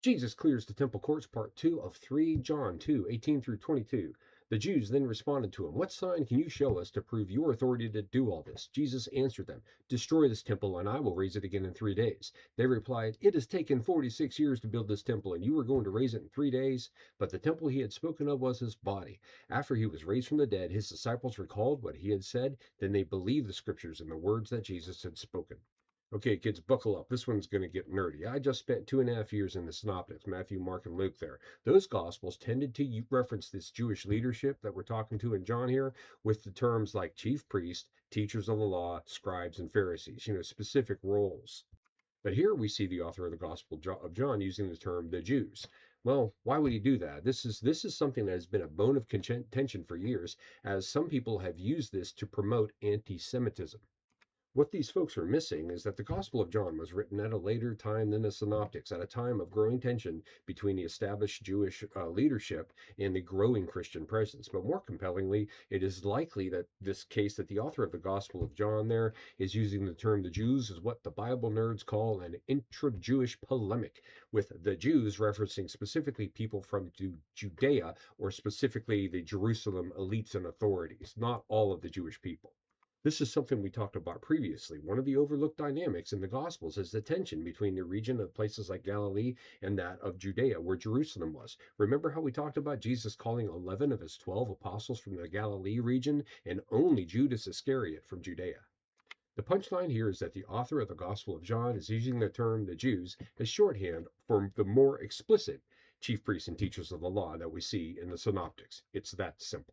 Jesus clears the temple courts, part 2 of 3 John 2:18 through 22. The Jews then responded to him, "What sign can you show us to prove your authority to do all this?" Jesus answered them, "Destroy this temple, and I will raise it again in 3 days." They replied, "It has taken 46 years to build this temple, and you are going to raise it in 3 days?" But the temple he had spoken of was his body. After he was raised from the dead, his disciples recalled what he had said. Then they believed the scriptures and the words that Jesus had spoken. Okay, kids, buckle up. This one's going to get nerdy. I just spent 2.5 years in the Synoptics, Matthew, Mark, and Luke there. Those Gospels tended to reference this Jewish leadership that we're talking to in John here with the terms like chief priest, teachers of the law, scribes, and Pharisees, specific roles. But here we see the author of the Gospel of John using the term the Jews. Well, why would he do that? This is something that has been a bone of contention for years, as some people have used this to promote anti-Semitism. What these folks are missing is that the Gospel of John was written at a later time than the Synoptics, at a time of growing tension between the established Jewish leadership and the growing Christian presence. But more compellingly, it is likely that this case that the author of the Gospel of John there is using the term the Jews is what the Bible nerds call an intra-Jewish polemic, with the Jews referencing specifically people from Judea, or specifically the Jerusalem elites and authorities, not all of the Jewish people. This is something we talked about previously. One of the overlooked dynamics in the Gospels is the tension between the region of places like Galilee and that of Judea, where Jerusalem was. Remember how we talked about Jesus calling 11 of his 12 apostles from the Galilee region and only Judas Iscariot from Judea? The punchline here is that the author of the Gospel of John is using the term the Jews as shorthand for the more explicit chief priests and teachers of the law that we see in the Synoptics. It's that simple.